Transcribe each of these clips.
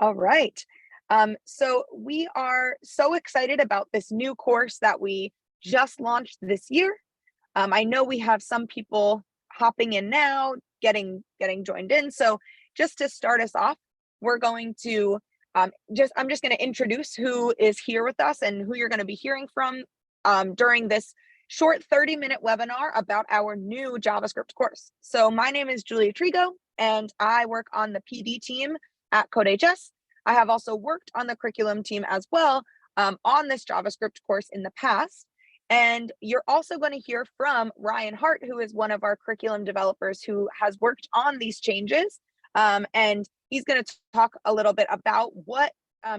All right. So we are so excited about this new course that we just launched this year. I know we have some people hopping in now, getting joined in. So just to start us off, we're going to I'm just going to introduce who is here with us and who you're going to be hearing from during this short 30-minute webinar about our new JavaScript course. So my name is Julia Trigo, and I work on the PD team at CodeHS. I have also worked on the curriculum team as well on this JavaScript course in the past. And you're also going to hear from Ryan Hart, who is one of our curriculum developers who has worked on these changes. And he's going to talk a little bit about what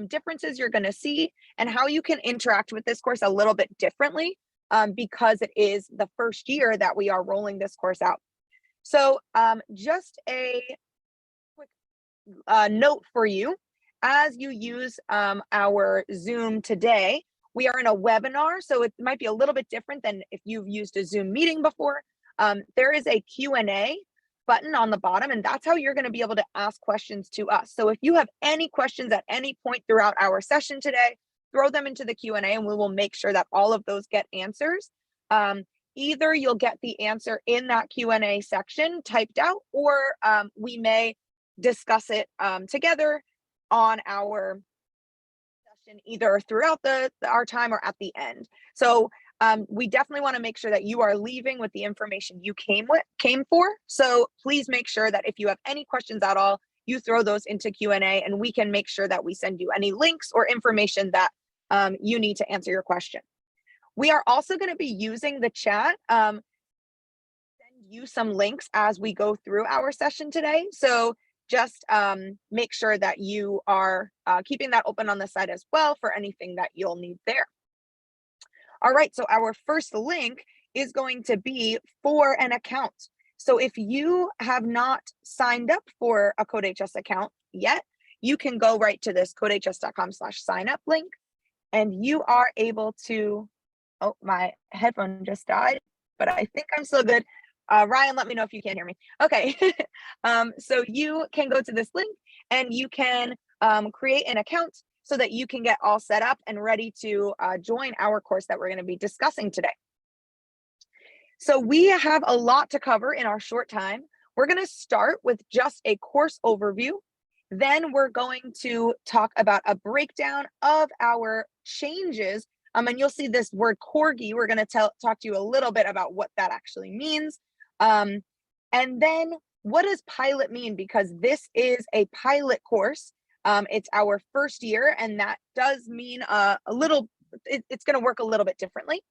differences you're going to see and how you can interact with this course a little bit differently because it is the first year that we are rolling this course out. So just a quick note for you. As you use our Zoom today, we are in a webinar, so it might be a little bit different than if you've used a Zoom meeting before. There is a Q&A button on the bottom, and that's how you're going to be able to ask questions to us. So if you have any questions at any point throughout our session today, throw them into the Q&A, and we will make sure that all of those get answers. Either you'll get the answer in that Q&A section typed out, or we may discuss it together on our session, either throughout our time or at the end. So we definitely want to make sure that you are leaving with the information you came for. So please make sure that if you have any questions at all, you throw those into Q&A, and we can make sure that we send you any links or information that you need to answer your question. We are also going to be using the chat. Send you some links as we go through our session today. So just make sure that you are keeping that open on the side as well for anything that you'll need there. All right, so our first link is going to be for an account. So if you have not signed up for a CodeHS account yet, you can go right to this codehs.com/signup link, and you are able to, oh, my headphone just died, but I think I'm still good. Ryan, let me know if you can't hear me. Okay, so you can go to this link and you can create an account so that you can get all set up and ready to join our course that we're going to be discussing today. So we have a lot to cover in our short time. We're going to start with just a course overview. Then we're going to talk about a breakdown of our changes. And you'll see this word corgi. We're going to talk to you a little bit about what that actually means. And then what does pilot mean? Because this is a pilot course. It's our first year, and that does mean it's going to work a little bit differently.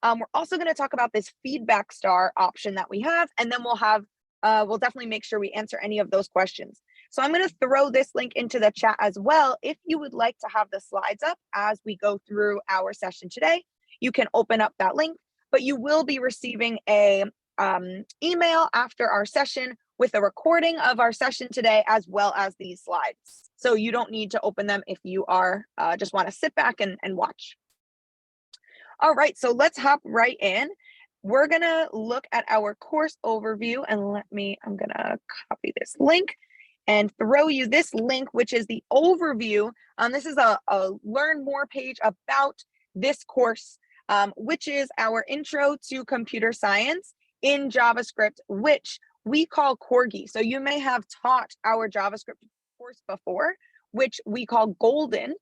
We're also going to talk about this feedback star option that we have, and then we'll definitely make sure we answer any of those questions. So I'm going to throw this link into the chat as well. If you would like to have the slides up as we go through our session today, you can open up that link, but you will be receiving a email after our session with a recording of our session today, as well as these slides. So you don't need to open them if you are just want to sit back and watch. All right, so let's hop right in. We're gonna look at our course overview, and I'm gonna copy this link and throw you this link, which is the overview. This is a learn more page about this course, which is our Intro to Computer Science in JavaScript, which we call Corgi. So you may have taught our JavaScript course before, which we call Golden.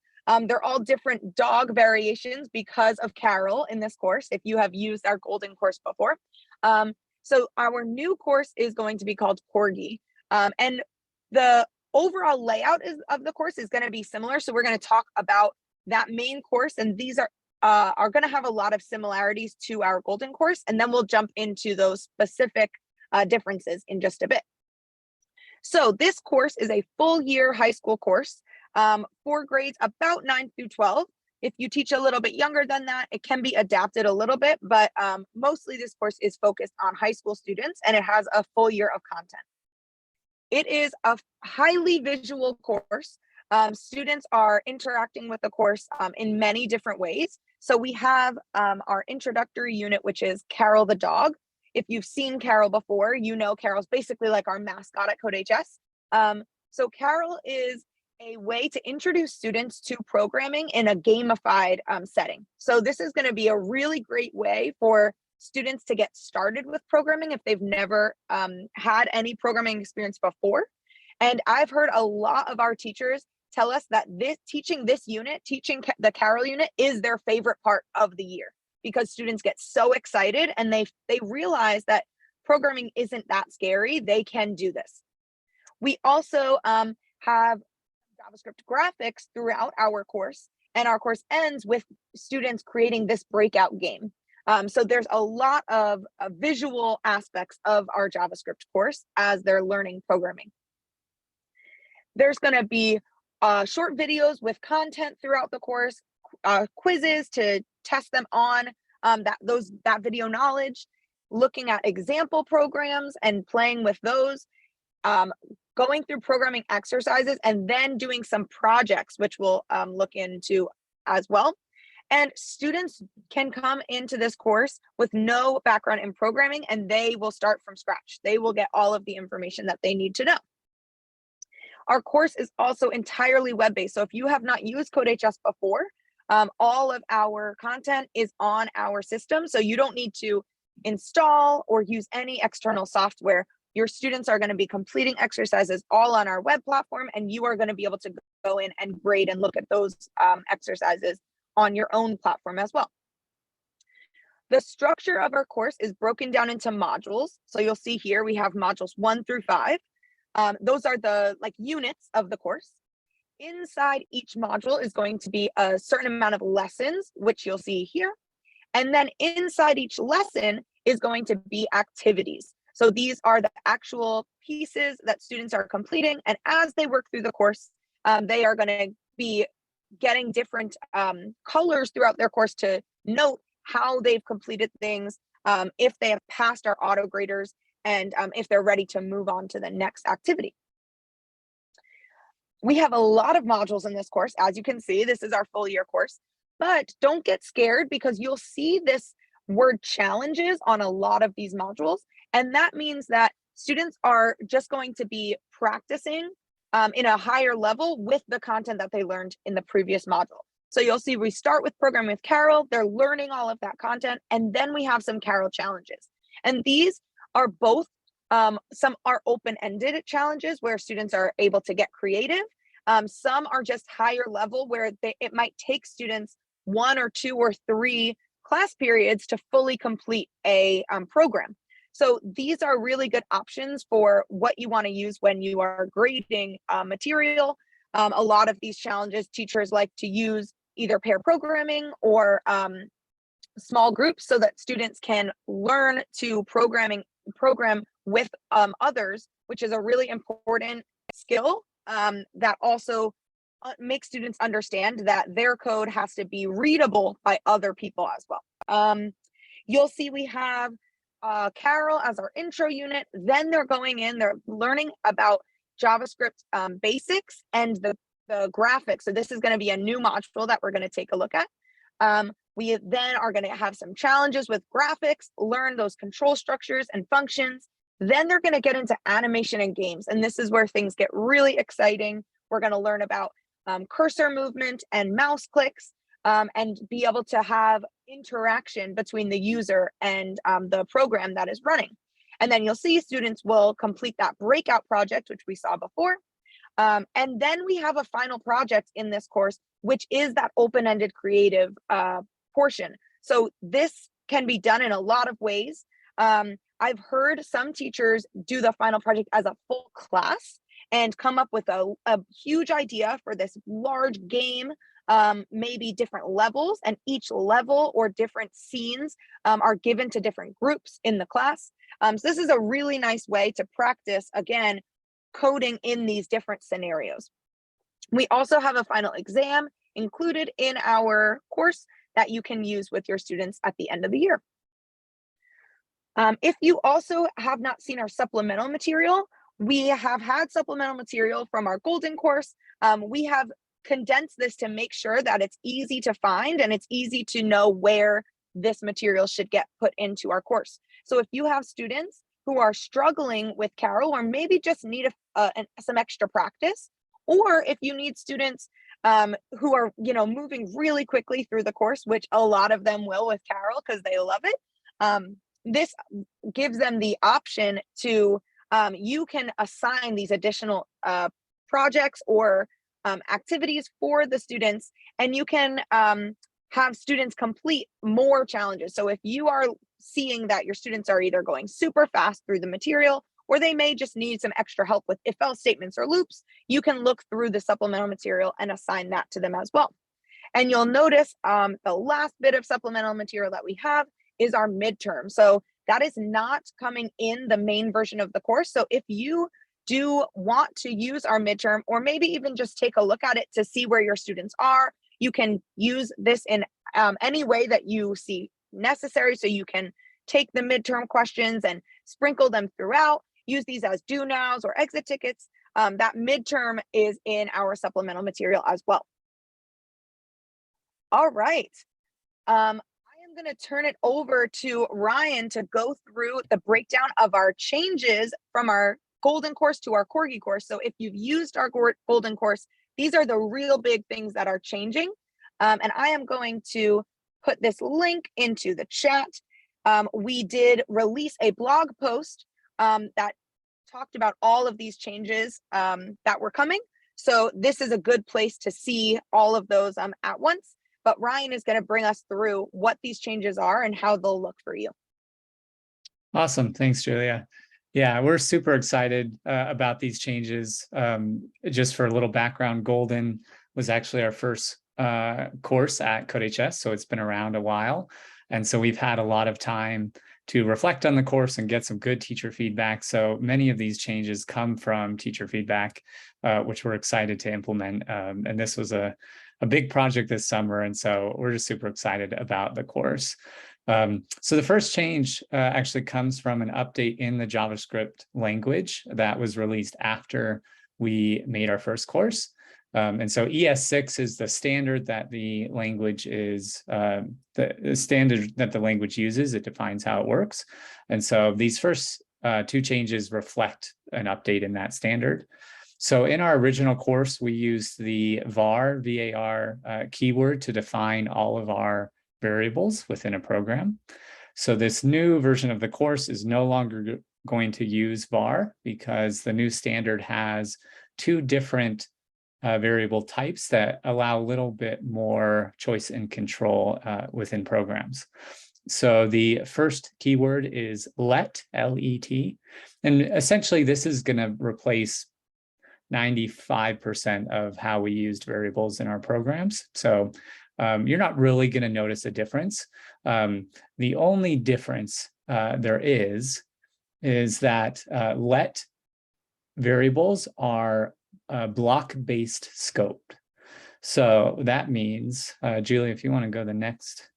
They're all different dog variations because of Carol in this course, if you have used our Golden course before. So our new course is going to be called Corgi. And the overall layout of the course is going to be similar. So we're going to talk about that main course, and these are going to have a lot of similarities to our Golden course, and then we'll jump into those specific differences in just a bit. So this course is a full year high school course for grades about 9 through 12. If you teach a little bit younger than that, it can be adapted a little bit, but mostly this course is focused on high school students, and it has a full year of content. It is a highly visual course. Students are interacting with the course in many different ways. So we have our introductory unit, which is Carol the dog. If you've seen Carol before, you know Carol's basically like our mascot at CodeHS. So Carol is a way to introduce students to programming in a gamified setting. So this is going to be a really great way for students to get started with programming if they've never had any programming experience before. And I've heard a lot of our teachers tell us that teaching the Carol unit is their favorite part of the year, because students get so excited and they realize that programming isn't that scary. They can do this. We also have JavaScript graphics throughout our course, and our course ends with students creating this breakout game. So there's a lot of visual aspects of our JavaScript course as they're learning programming. There's going to be short videos with content throughout the course, quizzes to test them on that video knowledge, looking at example programs and playing with those, going through programming exercises, and then doing some projects, which we'll look into as well. And students can come into this course with no background in programming, and they will start from scratch. They will get all of the information that they need to know. Our course is also entirely web-based. So if you have not used CodeHS before, all of our content is on our system. So you don't need to install or use any external software. Your students are going to be completing exercises all on our web platform, and you are going to be able to go in and grade and look at those exercises on your own platform as well. The structure of our course is broken down into modules. So you'll see here we have modules 1 through 5. Those are the units of the course. Inside each module is going to be a certain amount of lessons, which you'll see here. And then inside each lesson is going to be activities. So these are the actual pieces that students are completing. And as they work through the course, they are going to be getting different colors throughout their course to note how they've completed things, if they have passed our auto graders, and if they're ready to move on to the next activity. We have a lot of modules in this course. As you can see, this is our full year course, but don't get scared, because you'll see this word challenges on a lot of these modules. And that means that students are just going to be practicing in a higher level with the content that they learned in the previous module. So you'll see we start with Programming with Carol. They're learning all of that content. And then we have some Carol challenges. And these are both, some are open-ended challenges where students are able to get creative. Some are just higher level where it might take students 1 or 2 or 3 class periods to fully complete a program. So these are really good options for what you want to use when you are grading material. A lot of these challenges, teachers like to use either pair programming or small groups so that students can learn to program with others, which is a really important skill that also makes students understand that their code has to be readable by other people as well. You'll see we have Carol as our intro unit. Then they're learning about JavaScript basics and the graphics. So this is going to be a new module that we're going to take a look at. We then are going to have some challenges with graphics, learn those control structures and functions. Then they're going to get into animation and games. And this is where things get really exciting. We're going to learn about cursor movement and mouse clicks, and be able to have interaction between the user and the program that is running. And then you'll see students will complete that breakout project, which we saw before. And then we have a final project in this course, which is that open-ended creative portion. So this can be done in a lot of ways. I've heard some teachers do the final project as a full class and come up with a huge idea for this large game, maybe different levels, and each level or different scenes are given to different groups in the class. So this is a really nice way to practice, again, coding in these different scenarios. We also have a final exam included in our course that you can use with your students at the end of the year. If you also have not seen our supplemental material, we have had supplemental material from our golden course. We have condensed this to make sure that it's easy to find and it's easy to know where this material should get put into our course. So if you have students who are struggling with Carol or maybe just need some extra practice, Or if you need students who are, moving really quickly through the course, which a lot of them will with Carol because they love it, this gives them the option to, you can assign these additional projects or activities for the students, and you can have students complete more challenges. So if you are seeing that your students are either going super fast through the material, or they may just need some extra help with if-else statements or loops, you can look through the supplemental material and assign that to them as well. And you'll notice the last bit of supplemental material that we have is our midterm. So that is not coming in the main version of the course. So if you do want to use our midterm, or maybe even just take a look at it to see where your students are, you can use this in any way that you see necessary. So you can take the midterm questions and sprinkle them throughout, use these as do nows or exit tickets. That midterm is in our supplemental material as well. All right. I am going to turn it over to Ryan to go through the breakdown of our changes from our Golden course to our Corgi course. So if you've used our Golden course, these are the real big things that are changing. And I am going to put this link into the chat. We did release a blog post that talked about all of these changes that were coming. So this is a good place to see all of those at once. But Ryan is going to bring us through what these changes are and how they'll look for you. Awesome. Thanks, Julia. Yeah, we're super excited about these changes. Just for a little background, Golden was actually our first course at CodeHS, so it's been around a while. And so we've had a lot of time to reflect on the course and get some good teacher feedback. So many of these changes come from teacher feedback, which we're excited to implement. And this was a big project this summer, and so we're just super excited about the course. So the first change actually comes from an update in the JavaScript language that was released after we made our first course. And so ES6 is the standard that the language is, the standard that the language uses. It defines how it works. And so these first two changes reflect an update in that standard. So in our original course, we used the var, VAR keyword to define all of our variables within a program. So this new version of the course is no longer going to use var because the new standard has two different variable types that allow a little bit more choice and control within programs. So the first keyword is let, L-E-T, and essentially this is going to replace 95% of how we used variables in our programs. So you're not really going to notice a difference. The only difference there is that let variables are block-based scoped. So that means, Julie, if you want to go to the next,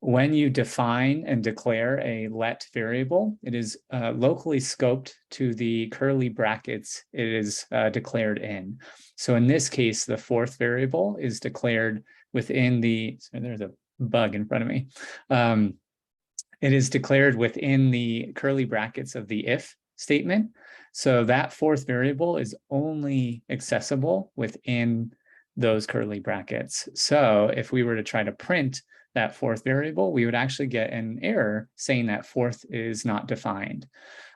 when you define and declare a let variable, it is locally scoped to the curly brackets it is declared in. So in this case, the fourth variable is declared within the, so there's a bug in front of me. It is declared within the curly brackets of the if statement. So that fourth variable is only accessible within those curly brackets. So if we were to try to print that fourth variable, we would actually get an error saying that fourth is not defined.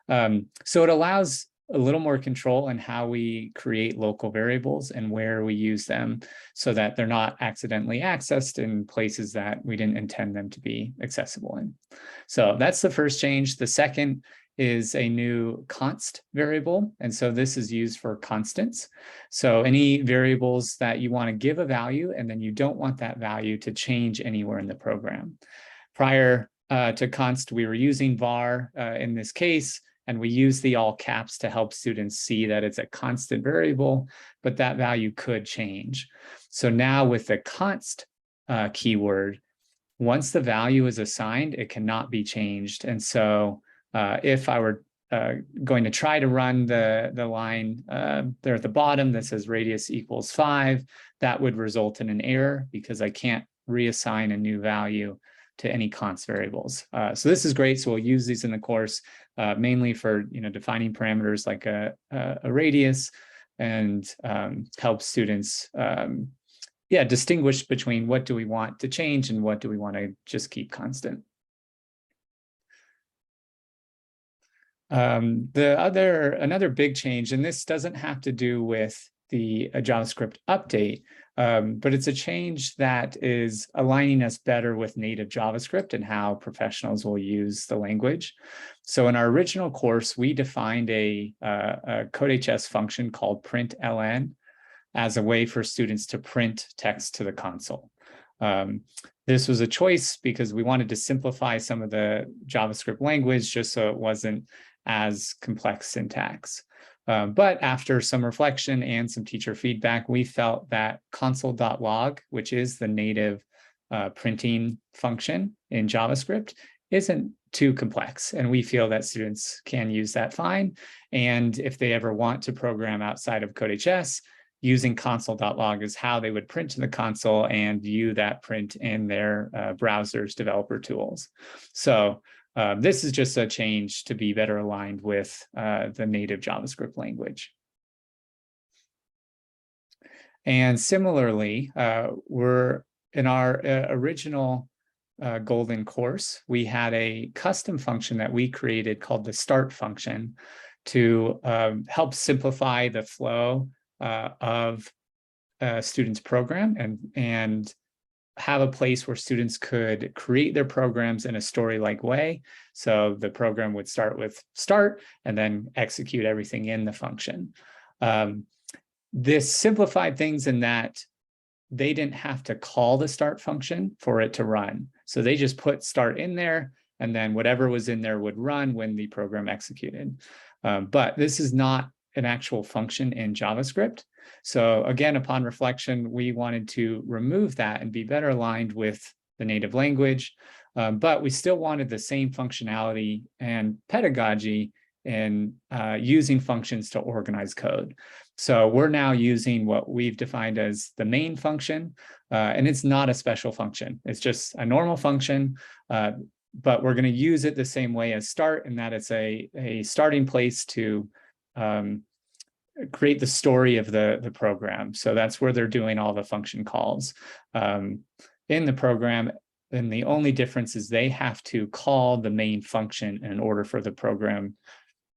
So it allows a little more control in how we create local variables and where we use them so that they're not accidentally accessed in places that we didn't intend them to be accessible in. So that's the first change. The second is a new const variable. And so this is used for constants. So any variables that you want to give a value, and then you don't want that value to change anywhere in the program. Prior to const, we were using var in this case, and we use the all caps to help students see that it's a constant variable, but that value could change. So now with the const keyword, once the value is assigned, it cannot be changed. And so if I were going to try to run the line there at the bottom that says radius equals 5, that would result in an error because I can't reassign a new value to any const variables. So this is great. So we'll use these in the course, mainly for defining parameters like a radius, and help students distinguish between what do we want to change and what do we want to just keep constant. Another big change, and this doesn't have to do with the JavaScript update, but it's a change that is aligning us better with native JavaScript and how professionals will use the language. So in our original course, we defined a CodeHS function called println as a way for students to print text to the console. This was a choice because we wanted to simplify some of the JavaScript language just so it wasn't as complex syntax. But after some reflection and some teacher feedback, we felt that console.log, which is the native printing function in JavaScript, isn't too complex. And we feel that students can use that fine. And if they ever want to program outside of CodeHS, using console.log is how they would print to the console and view that print in their browser's developer tools. So this is just a change to be better aligned with the native JavaScript language. And similarly, we're in our original Golden course, we had a custom function that we created called the start function to help simplify the flow of a student's program and have a place where students could create their programs in a story-like way. So the program would start with start and then execute everything in the function. This simplified things in that they didn't have to call the start function for it to run. So they just put start in there, and then whatever was in there would run when the program executed. But this is not an actual function in JavaScript. So again, upon reflection, we wanted to remove that and be better aligned with the native language, but we still wanted the same functionality and pedagogy in using functions to organize code. So we're now using what we've defined as the main function, and it's not a special function. It's just a normal function, but we're going to use it the same way as start, in that it's a starting place to create the story of the program. So that's where they're doing all the function calls in the program. And the only difference is they have to call the main function in order for the program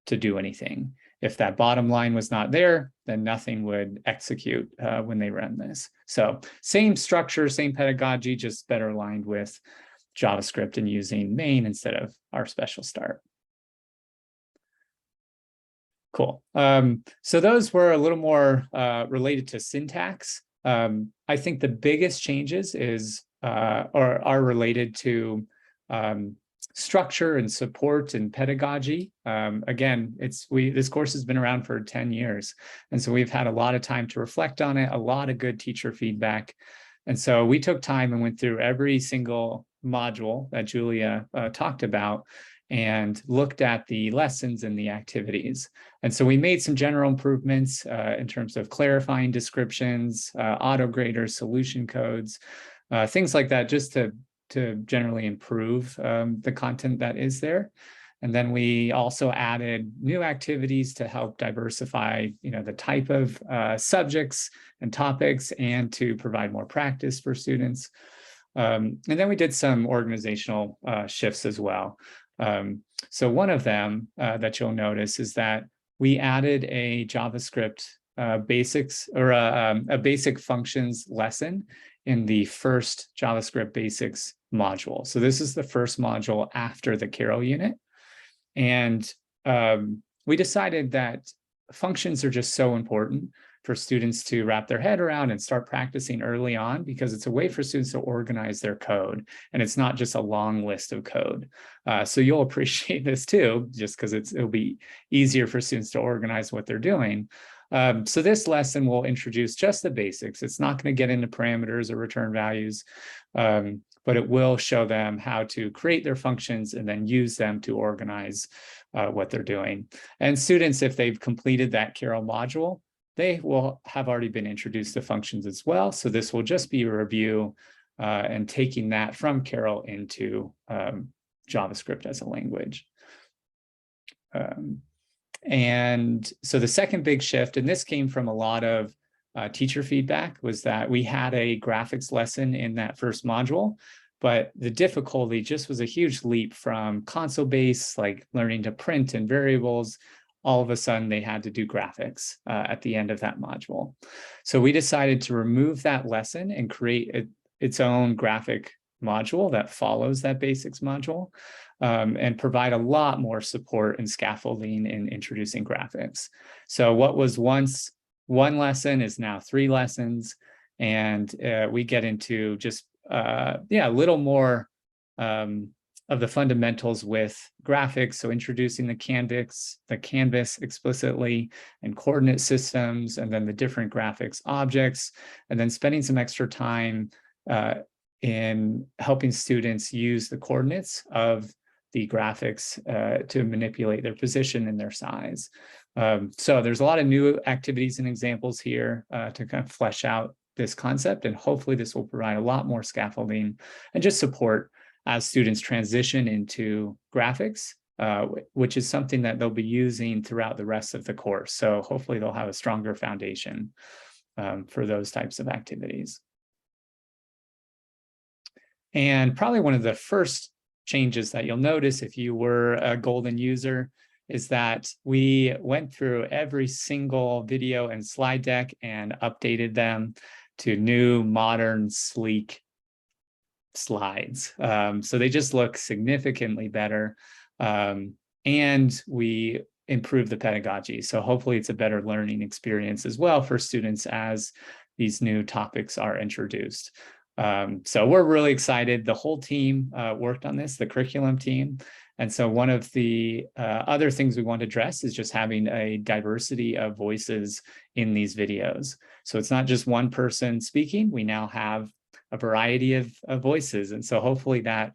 to do anything. If that bottom line was not there, then nothing would execute when they run this. So same structure, same pedagogy, just better aligned with JavaScript and using main instead of our special start. Cool. So those were a little more related to syntax. I think the biggest changes are related to structure and support and pedagogy. Again, this course has been around for 10 years. And so we've had a lot of time to reflect on it, a lot of good teacher feedback. And so we took time and went through every single module that Julia talked about and looked at the lessons and the activities. And so we made some general improvements in terms of clarifying descriptions, auto graders, solution codes, things like that, just to generally improve the content that is there. And then we also added new activities to help diversify, the type of subjects and topics, and to provide more practice for students. And then we did some organizational shifts as well. So one of them that you'll notice is that we added a JavaScript basics, or a basic functions lesson in the first JavaScript basics module. So this is the first module after the Carol unit. And we decided that functions are just so important for students to wrap their head around and start practicing early on, because it's a way for students to organize their code. And it's not just a long list of code. So you'll appreciate this too, just because it'll be easier for students to organize what they're doing. So this lesson will introduce just the basics. It's not going to get into parameters or return values, but it will show them how to create their functions and then use them to organize what they're doing. And students, if they've completed that Carol module, they will have already been introduced to functions as well. So this will just be a review and taking that from Carol into JavaScript as a language. And so the second big shift, and this came from a lot of teacher feedback, was that we had a graphics lesson in that first module, but the difficulty just was a huge leap from console-based, like learning to print and variables. All of a sudden, they had to do graphics at the end of that module. So we decided to remove that lesson and create its own graphic module that follows that basics module, and provide a lot more support and scaffolding in introducing graphics. So what was once one lesson is now 3 lessons, and we get into just a little more of the fundamentals with graphics. So introducing the canvas explicitly, and coordinate systems, and then the different graphics objects, and then spending some extra time in helping students use the coordinates of the graphics to manipulate their position and their size. So there's a lot of new activities and examples here to kind of flesh out this concept, and hopefully this will provide a lot more scaffolding and just support as students transition into graphics, which is something that they'll be using throughout the rest of the course. So hopefully they'll have a stronger foundation for those types of activities. And probably one of the first changes that you'll notice if you were a golden user is that we went through every single video and slide deck and updated them to new, modern, sleek slides. So they just look significantly better. And we improved the pedagogy. So hopefully it's a better learning experience as well for students as these new topics are introduced. So we're really excited. The whole team worked on this, the curriculum team. And so one of the other things we want to address is just having a diversity of voices in these videos. So it's not just one person speaking. We now have a variety of voices. And so hopefully that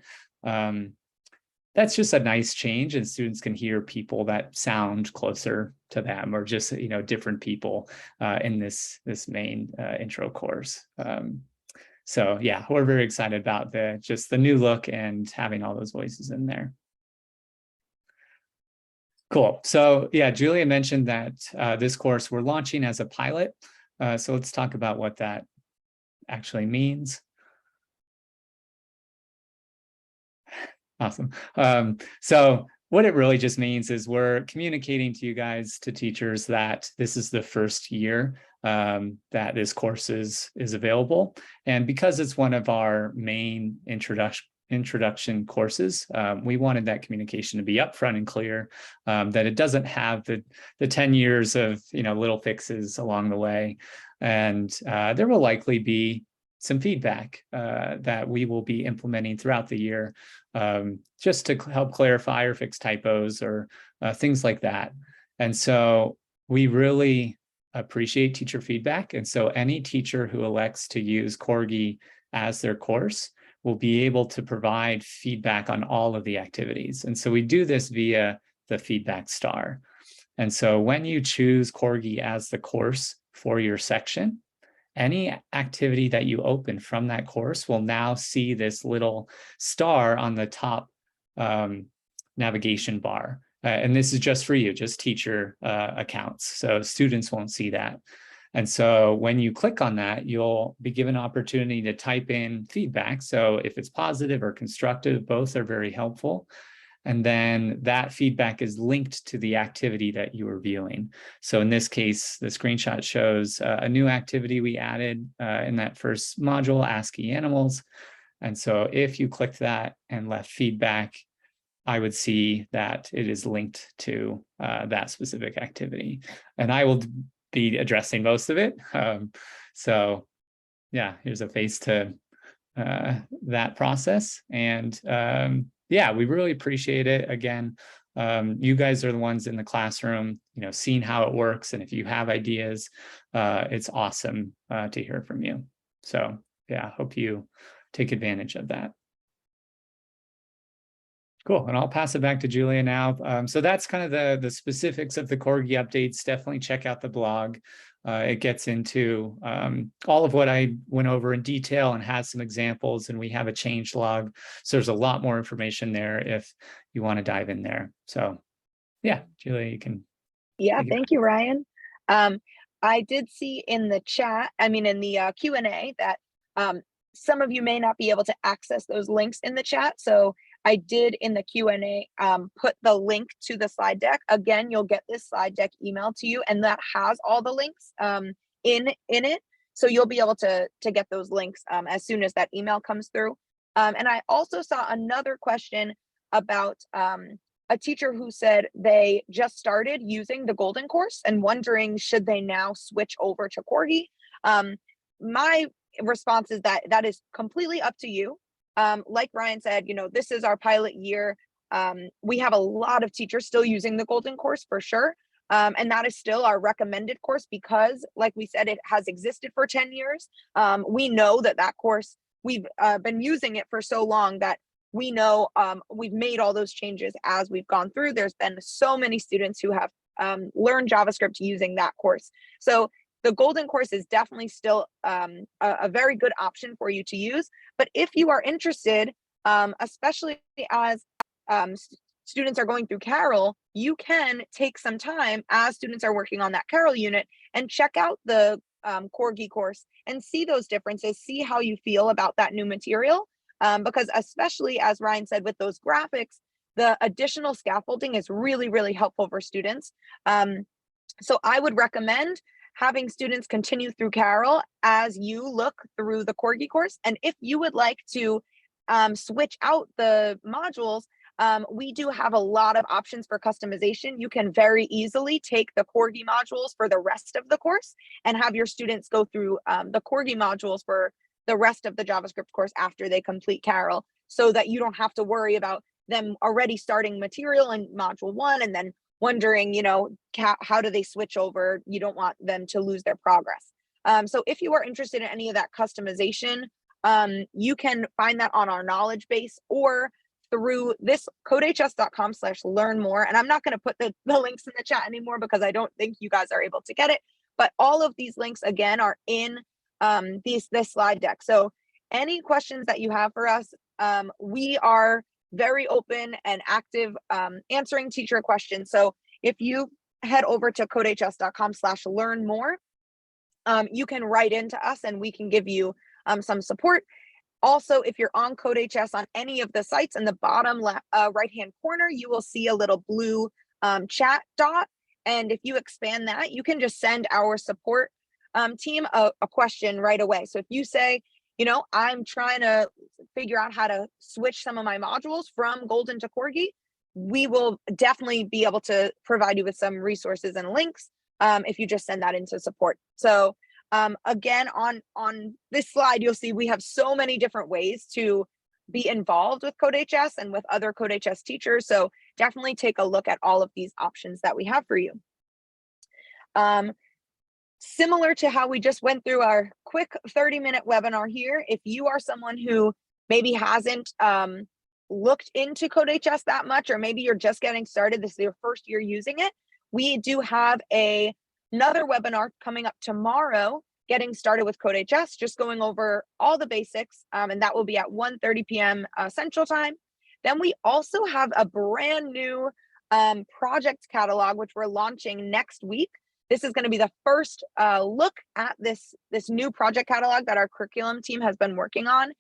that's just a nice change, and students can hear people that sound closer to them, or just, different people in this main intro course. So yeah, we're very excited about just the new look and having all those voices in there. Cool. So yeah, Julia mentioned that this course we're launching as a pilot. So let's talk about what that actually means. Awesome. So what it really just means is we're communicating to you guys, to teachers, that this is the first year that this course is available. And because it's one of our main introduction courses, we wanted that communication to be upfront and clear, that it doesn't have the 10 years of little fixes along the way. And there will likely be some feedback that we will be implementing throughout the year, just to help clarify or fix typos or things like that. And so we really appreciate teacher feedback. And so any teacher who elects to use Corgi as their course will be able to provide feedback on all of the activities. And so we do this via the feedback star. And so when you choose Corgi as the course for your section, any activity that you open from that course will now see this little star on the top navigation bar. And this is just for you, just teacher accounts. So students won't see that. And so when you click on that, you'll be given an opportunity to type in feedback. So if it's positive or constructive, both are very helpful. And then that feedback is linked to the activity that you are viewing. So in this case, the screenshot shows a new activity we added in that first module, ASCII animals. And so if you click that and left feedback, I would see that it is linked to that specific activity. And I will be addressing most of it. So yeah, here's a face to that process. And yeah, we really appreciate it. Again, you guys are the ones in the classroom, seeing how it works. And if you have ideas, it's awesome to hear from you. So yeah, hope you take advantage of that. Cool, and I'll pass it back to Julia now. So that's kind of the specifics of the Corgi updates. Definitely check out the blog. It gets into all of what I went over in detail and has some examples, and we have a change log. So there's a lot more information there if you want to dive in there. So yeah, Julia, you can. Yeah, thank you, Ryan. I did see in the chat, I mean, in the Q&A that some of you may not be able to access those links in the chat. So I did in the Q&A put the link to the slide deck. Again, you'll get this slide deck emailed to you, and that has all the links in it. So you'll be able to get those links as soon as that email comes through. And I also saw another question about a teacher who said they just started using the Golden course and wondering, should they now switch over to Corgi? My response is that is completely up to you. Like Ryan said, you know, this is our pilot year. We have a lot of teachers still using the Golden course for sure. And that is still our recommended course because, like we said, it has existed for 10 years. We know that course, we've been using it for so long that we know we've made all those changes as we've gone through. There's been so many students who have learned JavaScript using that course. So the Golden course is definitely still a very good option for you to use. But if you are interested, especially as students are going through Carol, you can take some time as students are working on that Carol unit and check out the Corgi course and see those differences, see how you feel about that new material. Because especially as Ryan said, with those graphics, the additional scaffolding is really, really helpful for students. So I would recommend having students continue through Carol as you look through the Corgi course. And if you would like to switch out the modules, we do have a lot of options for customization. You can very easily take the Corgi modules for the rest of the course and have your students go through the Corgi modules for the rest of the JavaScript course after they complete Carol, so that you don't have to worry about them already starting material in module 1 and then wondering, you know, how do they switch over? You don't want them to lose their progress. So if you are interested in any of that customization, you can find that on our knowledge base or through this codehs.com/learn more. And I'm not going to put the links in the chat anymore because I don't think you guys are able to get it. But all of these links, again, are in this slide deck. So any questions that you have for us, we are very open and active answering teacher questions. So if you head over to codehs.com/learn more, you can write into us and we can give you some support. Also, if you're on CodeHS on any of the sites, in the bottom right-hand corner, you will see a little blue chat dot. And if you expand that, you can just send our support team a question right away. So if you say, you know, I'm trying to figure out how to switch some of my modules from Golden to Corgi, we will definitely be able to provide you with some resources and links if you just send that into support. So again, on this slide, you'll see we have so many different ways to be involved with CodeHS and with other CodeHS teachers. So definitely take a look at all of these options that we have for you. Similar to how we just went through our quick 30-minute webinar here, if you are someone who maybe hasn't looked into CodeHS that much, or maybe you're just getting started, this is your first year using it, we do have another webinar coming up tomorrow, getting started with CodeHS, just going over all the basics, and that will be at 1:30 p.m. Central Time. Then we also have a brand new project catalog, which we're launching next week. This is going to be the first look at this new project catalog that our curriculum team has been working on,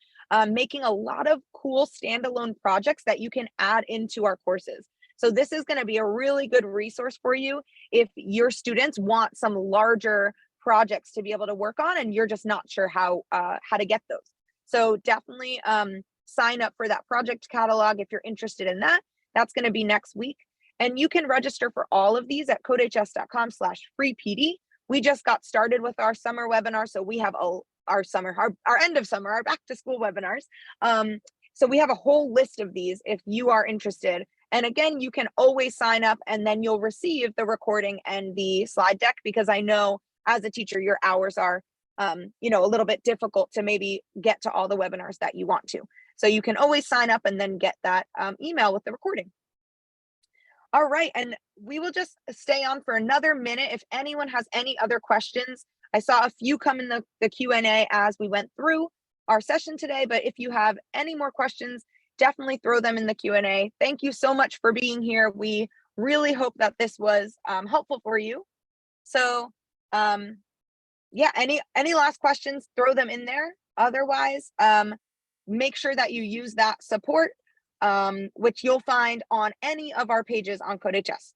making a lot of cool standalone projects that you can add into our courses. So this is going to be a really good resource for you if your students want some larger projects to be able to work on and you're just not sure how to get those. So definitely sign up for that project catalog if you're interested in that. That's going to be next week. And you can register for all of these at codehs.com/freepd. We just got started with our summer webinar. So we have our end of summer, our back to school webinars. So we have a whole list of these if you are interested. And again, you can always sign up and then you'll receive the recording and the slide deck, because I know as a teacher, your hours are, you know, a little bit difficult to maybe get to all the webinars that you want to. So you can always sign up and then get that email with the recording. All right, and we will just stay on for another minute. If anyone has any other questions, I saw a few come in the Q&A as we went through our session today, but if you have any more questions, definitely throw them in the Q&A. Thank you so much for being here. We really hope that this was helpful for you. So yeah, any last questions, throw them in there. Otherwise, make sure that you use that support, which you'll find on any of our pages on CodeHS.